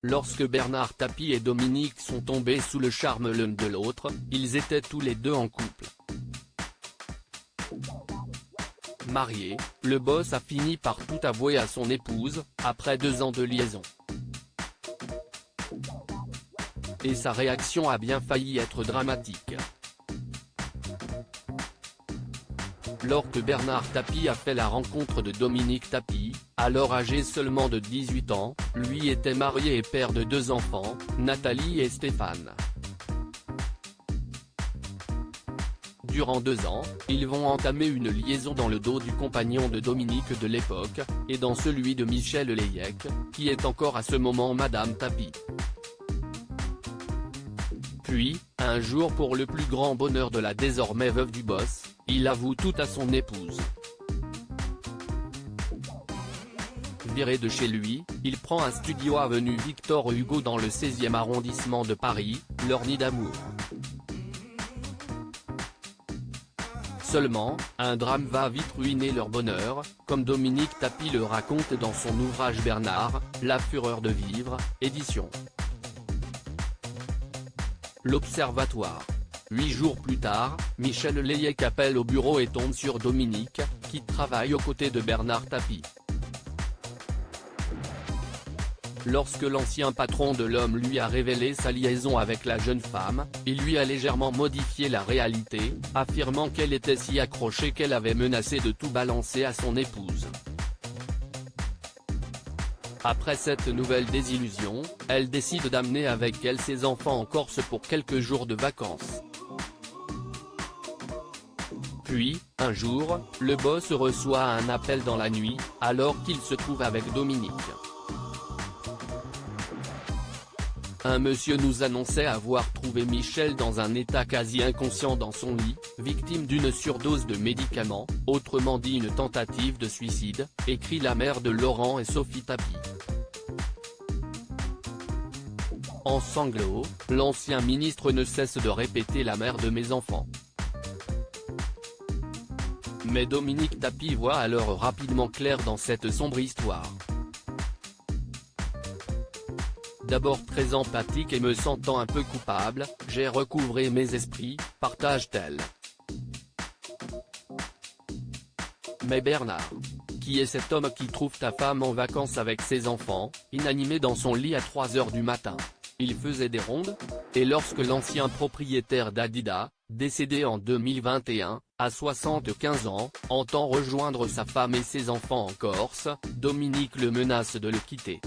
Lorsque Bernard Tapie et Dominique sont tombés sous le charme l'un de l'autre, ils étaient tous les deux en couple. Marié, le boss a fini par tout avouer à son épouse, après 2 ans de liaison. Et sa réaction a bien failli être dramatique. Lorsque Bernard Tapie a fait la rencontre de Dominique Tapie, alors âgé seulement de 18 ans, lui était marié et père de 2 enfants, Nathalie et Stéphane. Durant 2 ans, ils vont entamer une liaison dans le dos du compagnon de Dominique de l'époque, et dans celui de Michel Layec, qui est encore à ce moment Madame Tapie. Puis, un jour pour le plus grand bonheur de la désormais veuve du boss, il avoue tout à son épouse. Viré de chez lui, il prend un studio avenue Victor Hugo dans le 16e arrondissement de Paris, leur nid d'amour. Seulement, un drame va vite ruiner leur bonheur, comme Dominique Tapie le raconte dans son ouvrage Bernard, La fureur de vivre, édition L'Observatoire. 8 jours plus tard, Michel Layec appelle au bureau et tombe sur Dominique, qui travaille aux côtés de Bernard Tapie. Lorsque l'ancien patron de l'homme lui a révélé sa liaison avec la jeune femme, il lui a légèrement modifié la réalité, affirmant qu'elle était si accrochée qu'elle avait menacé de tout balancer à son épouse. Après cette nouvelle désillusion, elle décide d'amener avec elle ses enfants en Corse pour quelques jours de vacances. Puis, un jour, le boss reçoit un appel dans la nuit, alors qu'il se trouve avec Dominique. Un monsieur nous annonçait avoir trouvé Michel dans un état quasi inconscient dans son lit, victime d'une surdose de médicaments, autrement dit une tentative de suicide, écrit la mère de Laurent et Sophie Tapie. En sanglots, l'ancien ministre ne cesse de répéter la mère de mes enfants. Mais Dominique Tapie voit alors rapidement clair dans cette sombre histoire. D'abord très empathique et me sentant un peu coupable, j'ai recouvré mes esprits, partage-t-elle. Mais Bernard, qui est cet homme qui trouve ta femme en vacances avec ses enfants, inanimé dans son lit à 3 h du matin? Il faisait des rondes? Et lorsque l'ancien propriétaire d'Adidas, décédé en 2021, à 75 ans, entend rejoindre sa femme et ses enfants en Corse, Dominique le menace de le quitter.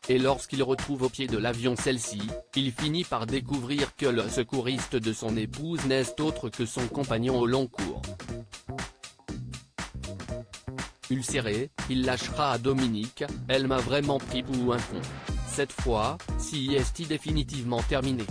Et lorsqu'il retrouve au pied de l'avion celle-ci, il finit par découvrir que le secouriste de son épouse n'est autre que son compagnon au long cours. Ulcéré, il lâchera à Dominique, elle m'a vraiment pris pour un con. Cette fois, ci est définitivement terminé.